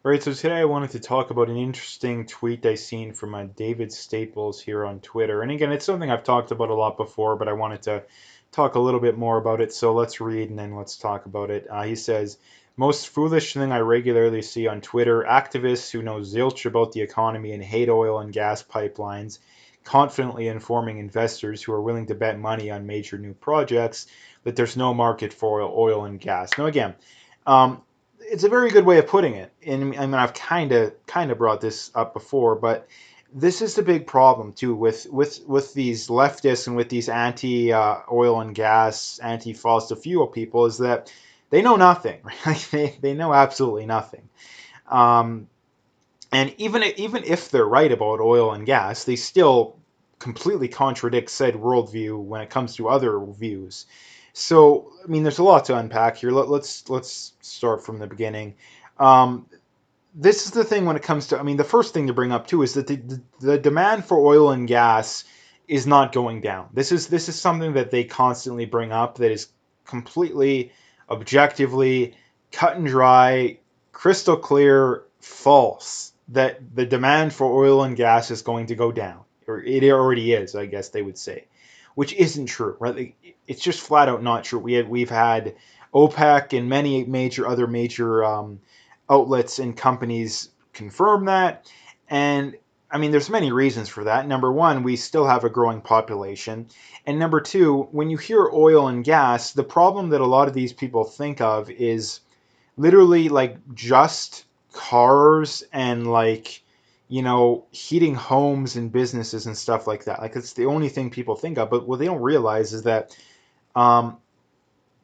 All right, so today I wanted to talk about an interesting tweet I seen from David Staples here on Twitter. And again, it's something I've talked about a lot before, but I wanted to talk a little bit more about it. So let's read and then let's talk about it. He says, most foolish thing I regularly see on Twitter, activists who know zilch about the economy and hate oil and gas pipelines, confidently informing investors who are willing to bet money on major new projects that there's no market for oil and gas. Now, again, um, it's a very good way of putting it. And I mean, I've kind of brought this up before, but this is the big problem too with these leftists and with these anti oil and gas, anti fossil fuel people is that they know nothing. Right? They know absolutely nothing. Um, and even if they're right about oil and gas, they still completely contradict said worldview when it comes to other views. So, I mean, there's a lot to unpack here. Let's start from the beginning. Um, this is the thing when it comes to. I mean, the first thing to bring up too is that the demand for oil and gas is not going down. This is something that they constantly bring up that is completely, objectively, cut and dry, crystal clear, false. That the demand for oil and gas is going to go down, or it already is, I guess they would say, which isn't true. Right? It's just flat out not true. We've had OPEC and many major outlets and companies confirm that. And I mean, there's many reasons for that. Number one, we still have a growing population. And number two, when you hear oil and gas, the problem that a lot of these people think of is literally like just cars and like, heating homes and businesses and stuff like that. Like, it's the only thing people think of. But what they don't realize is that um,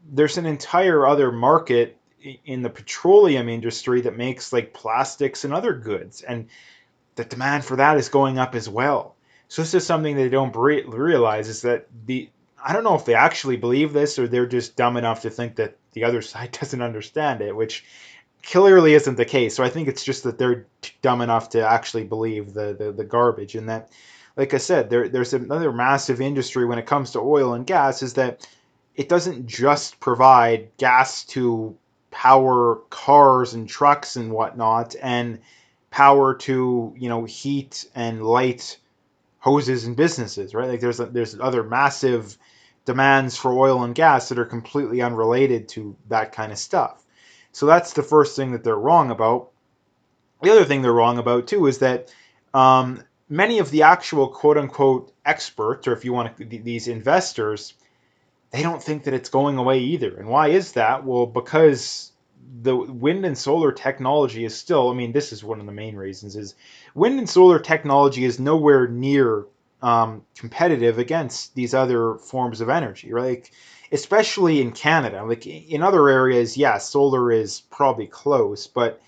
there's an entire other market in the petroleum industry that makes like plastics and other goods, and the demand for that is going up as well. So this is something they don't realize is that the I don't know if they actually believe this or they're just dumb enough to think that the other side doesn't understand it, which clearly isn't the case. So I think it's just that they're dumb enough to actually believe the garbage. And that, like I said, there's another massive industry when it comes to oil and gas is that it doesn't just provide gas to power cars and trucks and whatnot, and power to heat and light hoses and businesses, right? Like there's other massive demands for oil and gas that are completely unrelated to that kind of stuff. So that's the first thing that they're wrong about. The other thing they're wrong about too is that many of the actual quote unquote experts, or if you want to, these investors, they don't think that it's going away either. And why is that? Well, because the wind and solar technology is still, I mean, this is one of the main reasons, is wind and solar technology is nowhere near competitive against these other forms of energy, right? Like, especially in Canada. Like in other areas, yeah, solar is probably close, but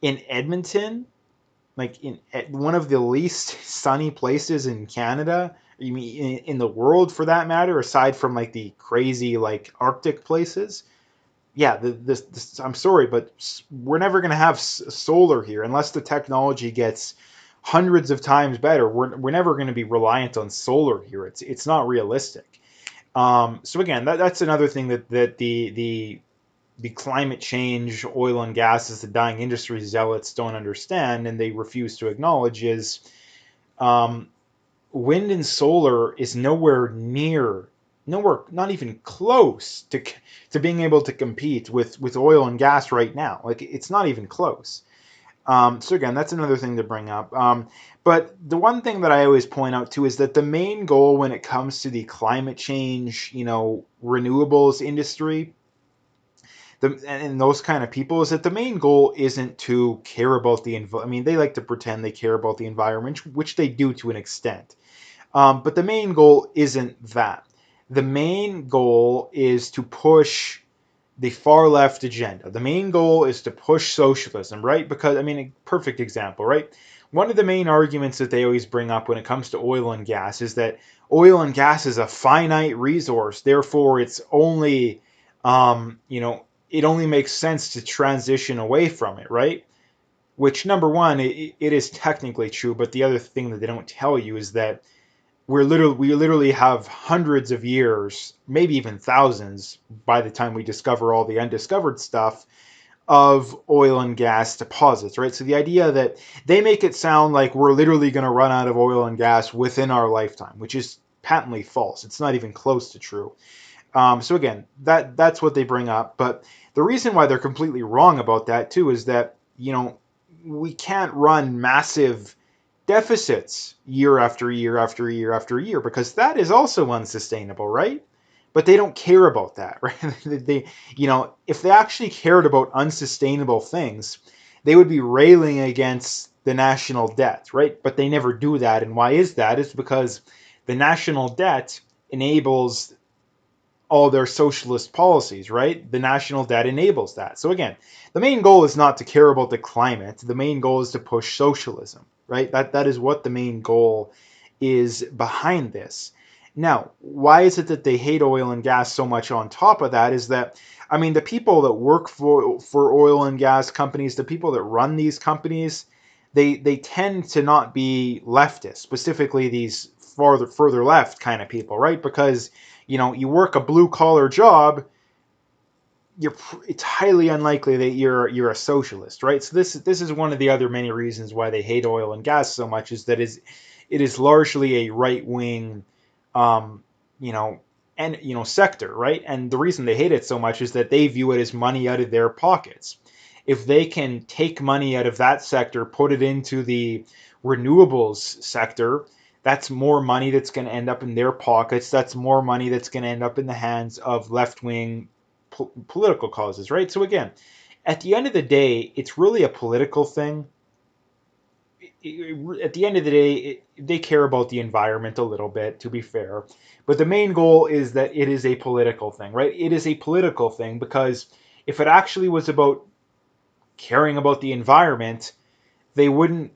in Edmonton, like in at one of the least sunny places in Canada, you mean in the world for that matter, aside from like the crazy like Arctic places. Yeah, this I'm sorry, but we're never going to have solar here unless the technology gets hundreds of times better. We're never going to be reliant on solar here. It's not realistic. So again, that's another thing that the climate change, oil and gas as the dying industry zealots don't understand and they refuse to acknowledge is um, wind and solar is nowhere, not even close to being able to compete with oil and gas right now. Like it's not even close. So again, that's another thing to bring up. But the one thing that I always point out too is that the main goal when it comes to the climate change, renewables industry, and those kind of people is that the main goal isn't to care about the I mean, they like to pretend they care about the environment, which they do to an extent. But the main goal isn't that. The main goal is to push the far left agenda. The main goal is to push socialism, right? Because, I mean, a perfect example, right? One of the main arguments that they always bring up when it comes to oil and gas is that oil and gas is a finite resource. Therefore, it's only, it only makes sense to transition away from it, right? Which, number one, it is technically true, but the other thing that they don't tell you is that we literally have hundreds of years, maybe even thousands, by the time we discover all the undiscovered stuff, of oil and gas deposits, right? So the idea that they make it sound like we're literally going to run out of oil and gas within our lifetime, which is patently false. It's not even close to true. So again, that's what they bring up. But the reason why they're completely wrong about that too is that, we can't run massive deficits year after year after year after year, because that is also unsustainable, right? But they don't care about that, right? If they actually cared about unsustainable things, they would be railing against the national debt, right? But they never do that. And why is that? It's because the national debt enables all their socialist policies, right? The national debt enables that. So again, the main goal is not to care about the climate. The main goal is to push socialism, right? That is what the main goal is behind this. Now, why is it that they hate oil and gas so much on top of that is that, I mean, the people that work for oil and gas companies, the people that run these companies, they tend to not be leftist, specifically these further left kind of people, right? Because you work a blue collar job, it's highly unlikely that you're a socialist, right? So this is one of the other many reasons why they hate oil and gas so much, is that it is largely a right wing, um, you know, sector, right? And the reason they hate it so much is that they view it as money out of their pockets. If they can take money out of that sector, put it into the renewables sector, that's more money that's going to end up in their pockets. That's more money that's going to end up in the hands of left wing political causes, right? So again, at the end of the day, it's really a political thing. At the end of the day, they care about the environment a little bit, to be fair, but the main goal is that it is a political thing, right? It is a political thing because if it actually was about caring about the environment, they wouldn't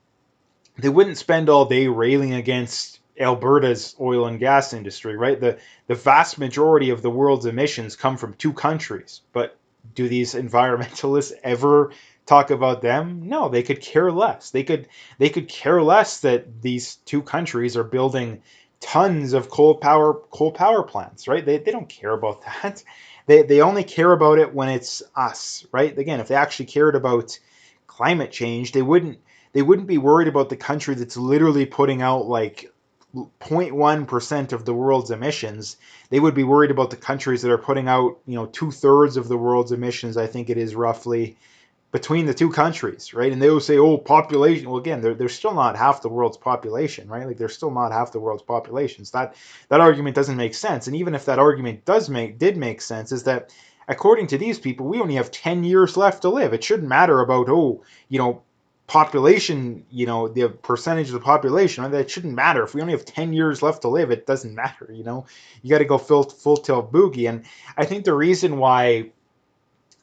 spend all day railing against Alberta's oil and gas industry, right? The vast majority of the world's emissions come from two countries, but do these environmentalists ever talk about them? No, they could care less. They could care less that these two countries are building tons of coal power plants, right? They don't care about that. They only care about it when it's us, right? Again, if they actually cared about climate change, they wouldn't be worried about the country that's literally putting out like 0.1% of the world's emissions. They would be worried about the countries that are putting out, 2/3 of the world's emissions, I think it is roughly, between the two countries, right? And they will say, oh, population. Well, again, they're still not half the world's population, right? Like they're still not half the world's populations. That argument doesn't make sense. And even if that argument did make sense, is that according to these people, we only have 10 years left to live. It shouldn't matter about, population, the percentage of the population, right? That shouldn't matter. If we only have 10 years left to live, it doesn't matter, You got to go full tilt boogie. And I think the reason why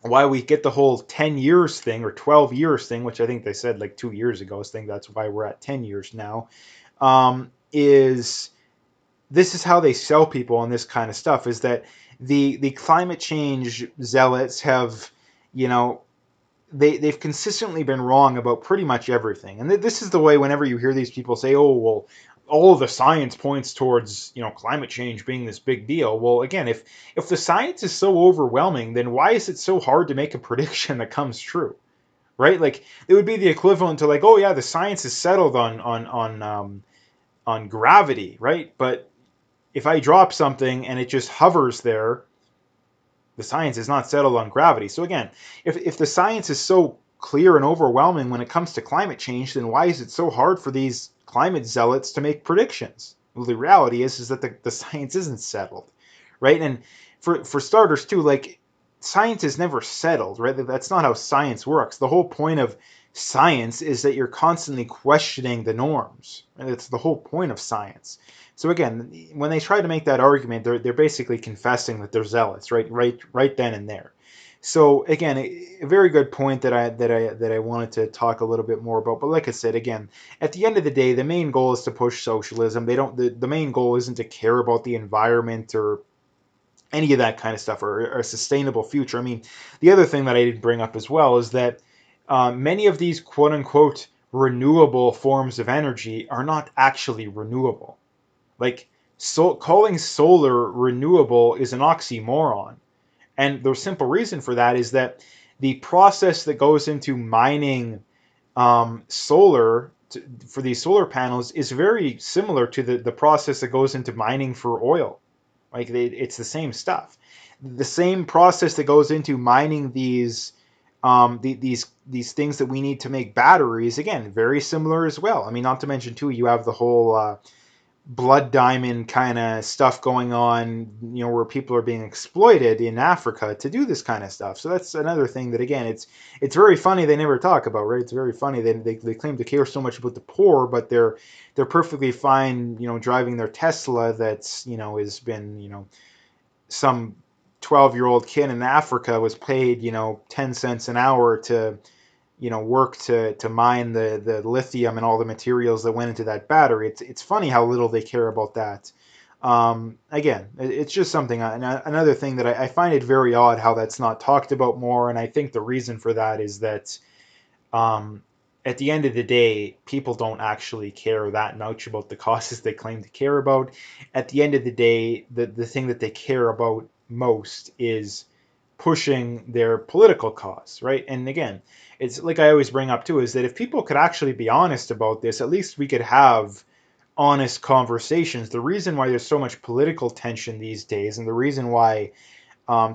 we get the whole 10 years thing or 12 years thing, which I think they said like 2 years ago, I think that's why we're at 10 years now, is this is how they sell people on this kind of stuff, is that the climate change zealots have, you know, they've consistently been wrong about pretty much everything. And this is the way whenever you hear these people say, oh, well, all of the science points towards, climate change being this big deal. Well, again, if the science is so overwhelming, then why is it so hard to make a prediction that comes true? Right? Like it would be the equivalent to like, oh yeah, the science is settled on gravity, right? But if I drop something and it just hovers there, the science is not settled on gravity. So again, if the science is so clear and overwhelming when it comes to climate change, then why is it so hard for these climate zealots to make predictions? Well, the reality is that the science isn't settled, right? And for starters too, like science is never settled, right? That's not how science works. The whole point of science is that you're constantly questioning the norms. And that's the whole point of science. So again, when they try to make that argument, they're basically confessing that they're zealots, right then and there. So again, a very good point that I wanted to talk a little bit more about. But like I said, again, at the end of the day, the main goal is to push socialism. They don't. The main goal isn't to care about the environment or any of that kind of stuff, or a sustainable future. I mean, the other thing that I did bring up as well is that many of these quote unquote renewable forms of energy are not actually renewable. Like, calling solar renewable is an oxymoron. And the simple reason for that is that the process that goes into mining solar for these solar panels is very similar to the process that goes into mining for oil. Like it's the same stuff. The same process that goes into mining these things that we need to make batteries. Again, very similar as well. I mean, not to mention too, you have the whole blood diamond kind of stuff going on, where people are being exploited in Africa to do this kind of stuff. So that's another thing that, again, it's very funny they never talk about, right? It's very funny they claim to care so much about the poor, but they're perfectly fine, driving their Tesla that's has been some 12-year-old kid in Africa was paid 10 cents an hour to work to mine the lithium and all the materials that went into that battery. It's funny how little they care about that. Again, it's just something. Another thing that I find it very odd how that's not talked about more, and I think the reason for that is that um, at the end of the day, people don't actually care that much about the causes they claim to care about. At the end of the day, the thing that they care about most is pushing their political cause, right? And again, it's like I always bring up too, is that if people could actually be honest about this, at least we could have honest conversations. The reason why there's so much political tension these days, and the reason why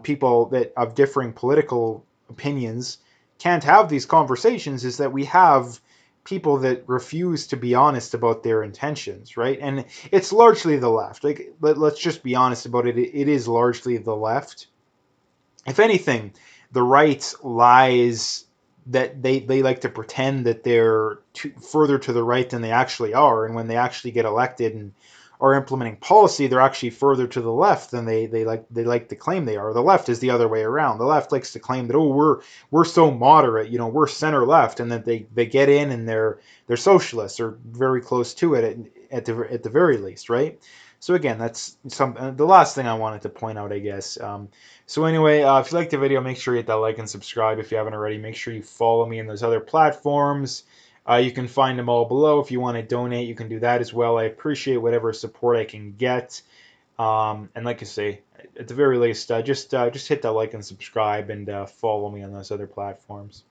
people that of differing political opinions can't have these conversations, is that we have people that refuse to be honest about their intentions, right? And it's largely the left. Like, let's just be honest about it. It is largely the left. If anything, the right lies that they like to pretend that they're further to the right than they actually are, and when they actually get elected and are implementing policy, they're actually further to the left than they like to claim they are. The left is the other way around. The left likes to claim that, oh, we're so moderate, we're center left, and that they get in and they're socialists or very close to it at the very least, right? So again, that's the last thing I wanted to point out, I guess. So anyway, if you liked the video, make sure you hit that like and subscribe if you haven't already. Make sure you follow me in those other platforms. You can find them all below. If you want to donate, you can do that as well. I appreciate whatever support I can get. And like I say, at the very least, just hit that like and subscribe, and follow me on those other platforms.